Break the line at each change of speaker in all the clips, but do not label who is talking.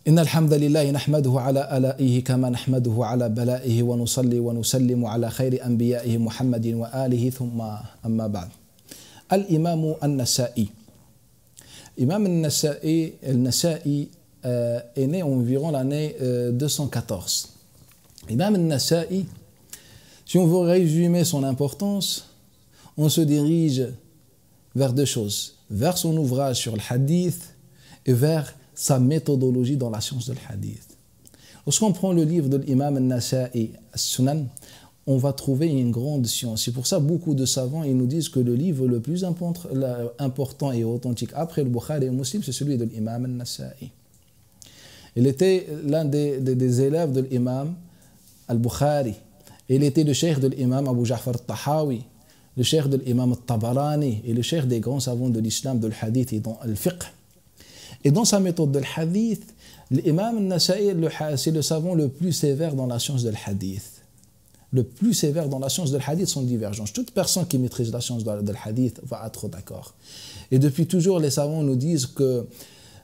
إن الحمد لله نحمده على آلائه كما نحمده على بلائه ونصلي ونسلم على خير أنبيائه محمد وآله ثم أما بعد. الإمام النسائي. Imam al-Nasa'i est né environ l'année 214. Imam al-Nasa'i, si on veut résumer son importance, on se dirige vers deux choses, vers son ouvrage sur le hadith et vers sa méthodologie dans la science du hadith. Lorsqu'on prend le livre de l'imam al-Nasa'i, As-Sunan, on va trouver une grande science. C'est pour ça que beaucoup de savants ils nous disent que le livre le plus important et authentique après le Bukhari et le Muslim, c'est celui de l'imam al-Nasa'i. Il était l'un des élèves de l'imam al-Bukhari. Il était le cheikh de l'imam Abu Ja'far al-Tahawi, le cheikh de l'imam al-Tabarani et le cheikh des grands savants de l'islam, de l'hadith et dans le fiqh. Et dans sa méthode de l'hadith, l'imam al-Nasa'i, c'est le savant le plus sévère dans la science de l'hadith. Le plus sévère dans la science de l'hadith sont divergences. Toute personne qui maîtrise la science de l'hadith va être d'accord. Et depuis toujours, les savants nous disent que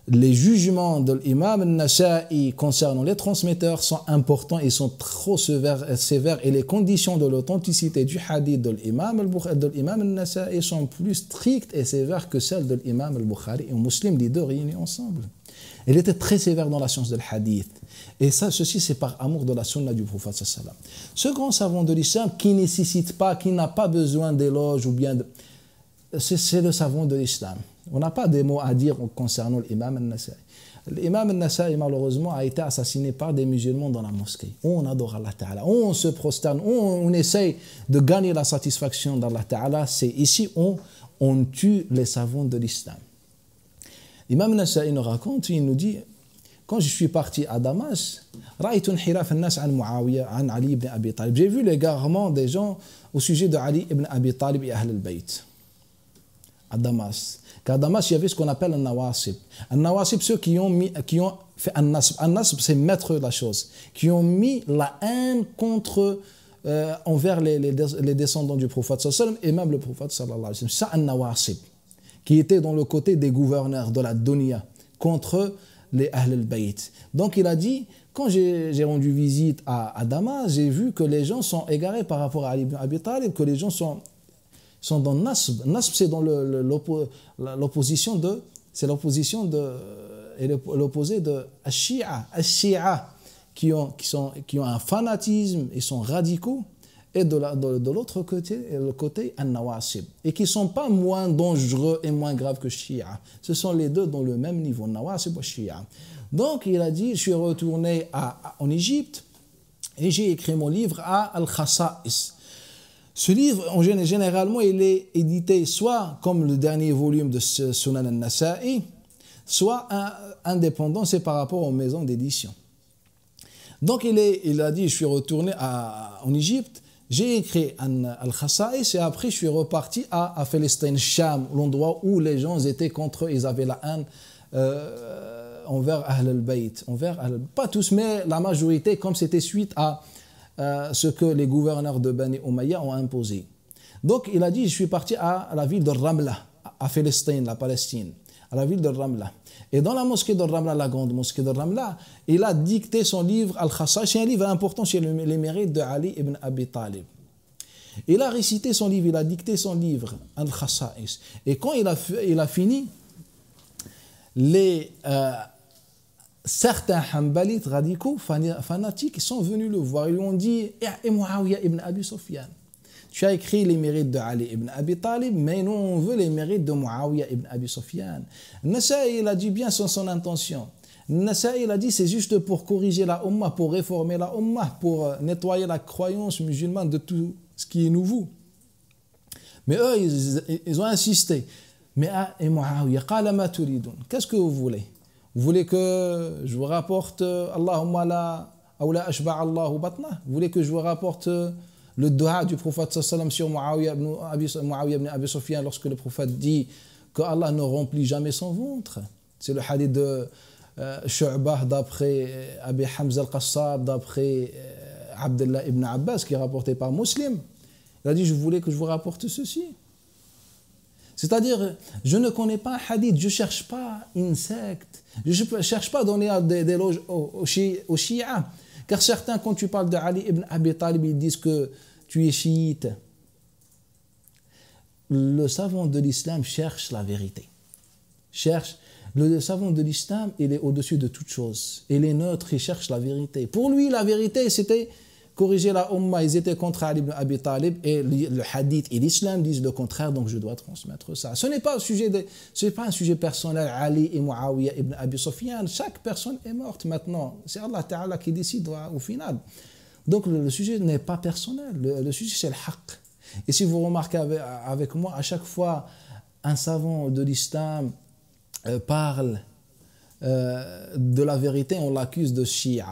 les jugements de l'imam al-Nasa'i concernant les transmetteurs sont importants et sont trop sévères et les conditions de l'authenticité du hadith de l'imam al-Nasa'i sont plus strictes et sévères que celles de l'imam al-Bukhari et Muslim, les deux réunis ensemble. Il était très sévère dans la science de l'hadith. Et ça, ceci, c'est par amour de la sunna du prophète sallallahu alayhi wa sallam. Ce grand savant de l'islam qui ne nécessite pas, qui n'a pas besoin d'éloges ou bien de... C'est le savant de l'islam. On n'a pas des mots à dire concernant l'imam al-Nasa'i. L'imam al-Nasa'i, malheureusement, a été assassiné par des musulmans dans la mosquée. On adore Allah Ta'ala, on se prosterne, on essaye de gagner la satisfaction d'Allah Ta'ala. C'est ici on tue les savants de l'islam. L'imam al-Nasa'i nous raconte, il nous dit, quand je suis parti à Damas, j'ai vu l'égarement des gens au sujet de Ali ibn Abi Talib et Ahl al-Bayt. À Damas. Car à Damas, il y avait ce qu'on appelle un nawasib. Un nawasib, ceux qui ont fait un nasb. Un nasb, c'est mettre la chose. Qui ont mis la haine envers les descendants du prophète sallallahu alayhi wa sallam et même le prophète sallallahu alayhi wa sallam. Ça, un nawasib. Qui était dans le côté des gouverneurs de la dunya contre les Ahl al-Bayt. Donc il a dit, quand j'ai rendu visite à Damas, j'ai vu que les gens sont égarés par rapport à Ali ibn Abi Talib, que les gens sont dans Nasb. Nasb, c'est dans l'opposition de... C'est l'opposition de... Et l'opposé de Shia. Shia, qui ont un fanatisme, ils sont radicaux. Et de l'autre côté, le côté An-Nawasib. Et qui ne sont pas moins dangereux et moins graves que Shia. Ce sont les deux dans le même niveau, Nawasib et Shia. Donc il a dit, je suis retourné en Égypte et j'ai écrit mon livre à Al-Khasa'is. Ce livre, généralement, il est édité soit comme le dernier volume de Sunan al-Nasa'i, soit indépendant, c'est par rapport aux maisons d'édition. Donc il a dit, je suis retourné en Égypte, j'ai écrit Al-Khasa'is et après je suis reparti à Palestine, Sham, l'endroit où les gens étaient contre eux, ils avaient la haine envers Ahl al-Bayt. Pas tous, mais la majorité, comme c'était suite à ce que les gouverneurs de Bani Umayya ont imposé. Donc il a dit, je suis parti à la ville de Ramla, à Palestine, la Palestine, à la ville de Ramla. Et dans la mosquée de Ramla, la grande mosquée de Ramla, il a dicté son livre Al-Khasa'is. C'est un livre important sur les mérites de Ali ibn Abi Talib. Il a récité son livre, il a dicté son livre Al-Khasa'is. Et quand il a fini, certains Hanbalites radicaux, fanatiques, sont venus le voir. Ils lui ont dit, et Muawiyah ibn Abi Sufyan, tu as écrit les mérites de Ali ibn Abi Talib, mais nous on veut les mérites de Muawiyah ibn Abi Sufyan. Nasa'i, il a dit bien son intention. Nasa'i, il a dit, c'est juste pour corriger la Ummah, pour réformer la Ummah, pour nettoyer la croyance musulmane de tout ce qui est nouveau. Mais eux, ils ont insisté. Mais Muawiyah, qala ma turidun, qu'est-ce que vous voulez? Vous voulez que je vous rapporte Allahumma la awla ashba' Allahu batna? Vous voulez que je vous rapporte le dua du prophète sallam sur Muawiyah ibn Abi Sufyan lorsque le prophète dit que Allah ne remplit jamais son ventre? C'est le hadith de Shu'bah d'après Abi Hamza al-Qassab, d'après Abdullah ibn Abbas qui est rapporté par Muslim. Il a dit, je voulais que je vous rapporte ceci. C'est-à-dire, je ne connais pas un hadith, je ne cherche pas une secte, je ne cherche pas à donner des loges aux chiites. Car certains, quand tu parles de Ali ibn Abi Talib, ils disent que tu es chiite. Le savant de l'islam cherche la vérité. Le savant de l'islam, il est au-dessus de toute chose. Il est neutre, il cherche la vérité. Pour lui, la vérité, c'était corriger la Ummah. Ils étaient contre Ali ibn Abi Talib et le hadith et l'islam disent le contraire, donc je dois transmettre ça. Ce n'est pas un sujet personnel, Ali et Muawiyah ibn Abi Sufyan. Chaque personne est morte maintenant. C'est Allah Ta'ala qui décide au final. Donc le sujet n'est pas personnel. Le sujet, c'est le haqq. Et si vous remarquez avec moi, à chaque fois, un savant de l'islam parle de la vérité, on l'accuse de Shia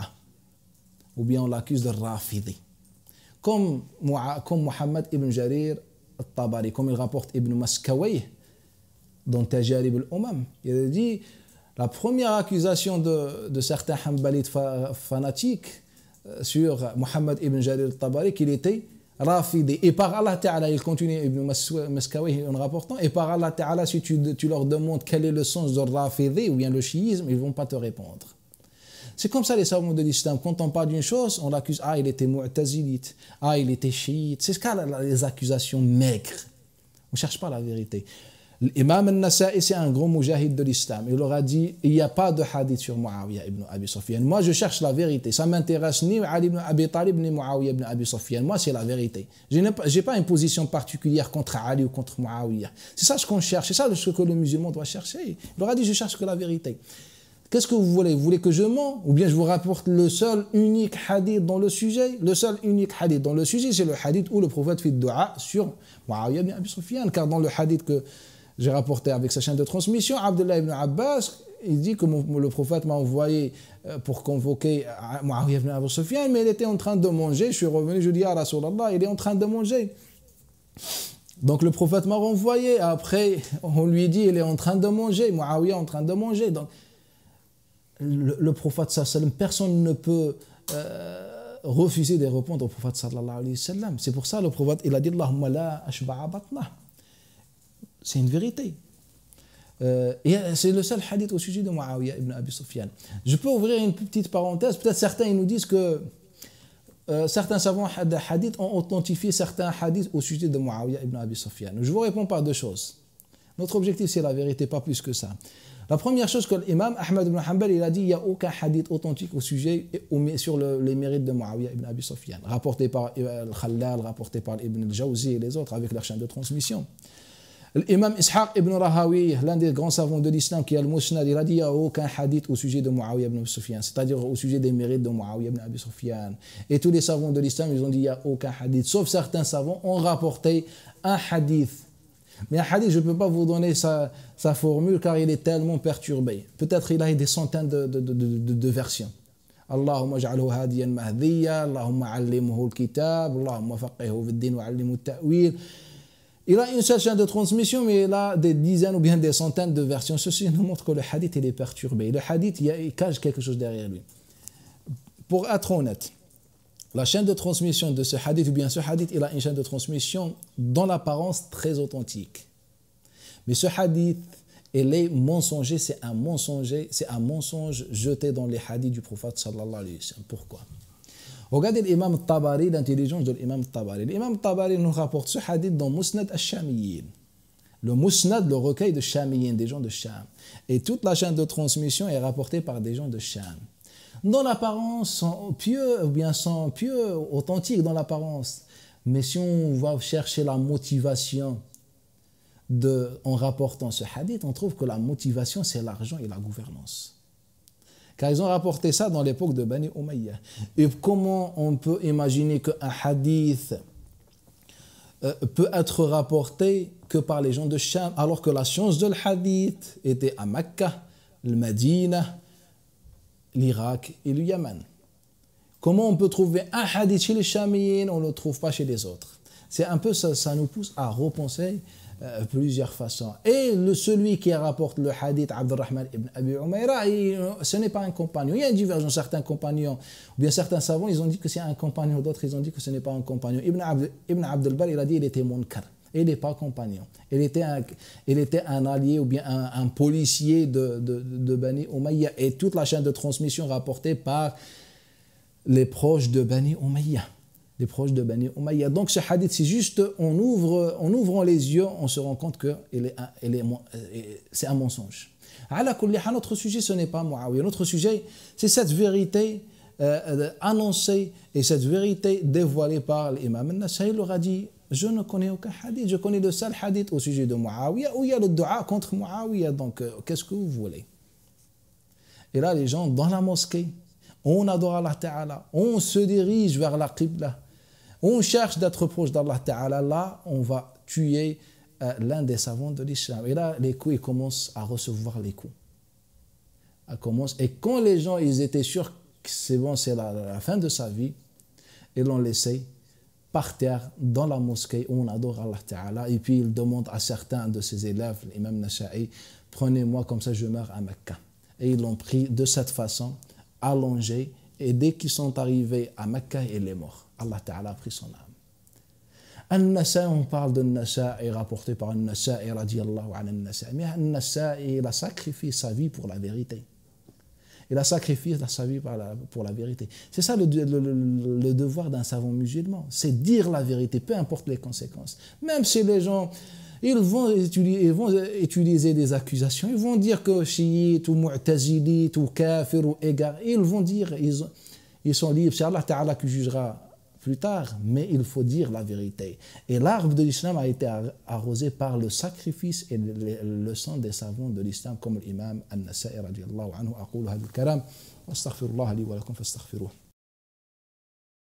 ou bien on l'accuse de Rafidi. Comme Muhammad ibn Jarir al-Tabari, comme il rapporte Ibn Maskawayh dans Tajarib al-Umam. Il a dit la première accusation de certains Hanbalites fanatiques sur Muhammad ibn Jarir al-Tabari qu'il était Rafidi. Et par Allah Ta'ala, il continue Ibn Maskawayh en rapportant, et par Allah Ta'ala, si tu leur demandes quel est le sens de Rafidi ou bien le chiisme, ils ne vont pas te répondre. C'est comme ça les savants de l'islam. Quand on parle d'une chose, on l'accuse, il était mu'tazilite, il était chiite. C'est ce qu'a les accusations maigres. On ne cherche pas la vérité. L'imam al-Nasa'i, c'est un grand mujahid de l'islam. Il leur a dit, il n'y a pas de hadith sur Muawiyah ibn Abi Sufyan. Moi, je cherche la vérité. Ça m'intéresse ni Ali ibn Abi Talib, ni Muawiyah ibn Abi Sufyan. Moi, c'est la vérité. Je n'ai pas une position particulière contre Ali ou contre Muawiyah. C'est ça ce qu'on cherche. C'est ça ce que le musulman doit chercher. Il leur a dit, je cherche que la vérité. Qu'est-ce que vous voulez? Vous voulez que je mens? Ou bien je vous rapporte le seul unique hadith dans le sujet? Le seul unique hadith dans le sujet, c'est le hadith où le prophète fait dua sur Muawiyah ibn Abi Sufyan. Car dans le hadith que j'ai rapporté avec sa chaîne de transmission, Abdullah ibn Abbas, il dit que le prophète m'a envoyé pour convoquer Muawiyah ibn Abi Sufyan, mais il était en train de manger. Je suis revenu, je dis à Rasulallah, il est en train de manger. Donc le prophète m'a renvoyé. Après, on lui dit, il est en train de manger. Muawiyah est en train de manger. Donc, le prophète sallallahu alayhi wa sallam, personne ne peut refuser de répondre au prophète sallallahu alayhi wa sallam. C'est pour ça le prophète, il a dit Allahumma la ashba'a batna. C'est une vérité. Et c'est le seul hadith au sujet de Muawiyah ibn Abi Sufyan. Je peux ouvrir une petite parenthèse. Peut-être certains ils nous disent que certains savants de hadith ont authentifié certains hadiths au sujet de Muawiyah ibn Abi Sufyan. Je vous réponds par deux choses. Notre objectif, c'est la vérité, pas plus que ça. La première chose que l'imam Ahmad ibn Hanbal, il a dit, il n'y a aucun hadith authentique au sujet sur les mérites de Muawiyah ibn Abi Sufyan, rapporté par Al-Khallal, rapporté par Ibn al-Jawzi et les autres avec leur chaîne de transmission. L'imam Ishaq ibn Rahawi, l'un des grands savants de l'islam qui a le Musnad, il a dit, il n'y a aucun hadith au sujet de Muawiyah ibn Abi Sufyan, c'est-à-dire au sujet des mérites de Muawiyah ibn Abi Sufyan. Et tous les savants de l'islam, ils ont dit, il n'y a aucun hadith, sauf certains savants ont rapporté un hadith. Mais un hadith, je ne peux pas vous donner sa formule car il est tellement perturbé. Peut-être il a des centaines de versions. Allahumma ja'alhu hadiyan mahdiyya, Allahumma allimhu al-kitab, Allahumma faqihhu fid-din wa allimhu at-ta'wil. Il a une seule chaîne de transmission, mais il a des dizaines ou bien des centaines de versions. Ceci nous montre que le hadith il est perturbé. Le hadith, il cache quelque chose derrière lui. Pour être honnête, la chaîne de transmission de ce hadith, ou bien ce hadith, il a une chaîne de transmission dans l'apparence très authentique. Mais ce hadith, il est mensonger, c'est un mensonge jeté dans les hadiths du prophète sallallahu alayhi wa sallam. Pourquoi? Regardez l'imam al-Tabari, l'intelligence de l'imam al-Tabari. L'imam al-Tabari nous rapporte ce hadith dans Musnad al-Shamiyin. Le Musnad, le recueil de Shamiyin, des gens de Sham. Et toute la chaîne de transmission est rapportée par des gens de Sham. Dans l'apparence, sont pieux, ou bien sont pieux, authentiques dans l'apparence. Mais si on va chercher la motivation en rapportant ce hadith, on trouve que la motivation, c'est l'argent et la gouvernance. Car ils ont rapporté ça dans l'époque de Bani Umayyah. Et comment on peut imaginer qu'un hadith peut être rapporté que par les gens de Sham, alors que la science de l'hadith était à Mecca, le Médina, l'Irak et le Yémen. Comment on peut trouver un hadith chez les Chamiyin, on ne le trouve pas chez les autres? C'est un peu ça nous pousse à repenser plusieurs façons. Et celui qui rapporte le hadith, Abdurrahman ibn Abi Umayra, ce n'est pas un compagnon. Il y a une divergence. Certains compagnons, ou bien certains savants, ils ont dit que c'est un compagnon, d'autres ils ont dit que ce n'est pas un compagnon. Ibn Abd al-Bar, il a dit qu'il était munkar. il n'est pas compagnon. Il était un allié ou bien un policier de Bani Umayya. Et toute la chaîne de transmission rapportée par les proches de Bani Umayya. Les proches de Bani Umayya. Donc ce hadith, c'est juste en ouvrant les yeux, on se rend compte que c'est un mensonge. Notre sujet, ce n'est pas Muawiyah. Notre sujet, c'est cette vérité annoncée et cette vérité dévoilée par l'imam al-Nasa'i. Il leur a dit, je ne connais aucun hadith, je connais le seul hadith au sujet de Muawiyah où il y a le dua contre Muawiyah. Donc, qu'est-ce que vous voulez? Et là, les gens, dans la mosquée, on adore Allah Ta'ala, on se dirige vers la Qibla, on cherche d'être proche d'Allah Ta'ala. Là, on va tuer l'un des savants de l'islam. Et là, les coups, ils commencent à recevoir les coups. Et quand les gens, ils étaient sûrs que c'est bon, c'est la fin de sa vie, ils l'ont laissé par terre dans la mosquée où on adore Allah Ta'ala. Et puis, il demande à certains de ses élèves, l'imam Nasa'i, prenez-moi comme ça, je meurs à Mecca. Et ils l'ont pris de cette façon, allongé. Et dès qu'ils sont arrivés à Mecca, il est mort. Allah Ta'ala a pris son âme. An-Nasa'i, on parle de Nasa'i rapporté par An-Nasa'i radiyallahu anhu An-Nasa'i. Mais An-Nasa'i, il a sacrifié sa vie pour la vérité. Il a sacrifié sa vie pour la vérité. C'est ça le devoir d'un savant musulman. C'est dire la vérité, peu importe les conséquences. Même si les gens, ils vont utiliser des accusations, ils vont dire que chiite ou mu'tazilite ou kafir ou égard, ils vont dire, ils sont libres. C'est Allah Ta'ala qui jugera plus tard, mais il faut dire la vérité. Et l'arbre de l'islam a été arrosé par le sacrifice et le sang des savants de l'islam, comme l'imam An-Nasa'i radiyallahu anhu. أقول هذا الكلام واستغفر الله لي ولكم فاستغفروه.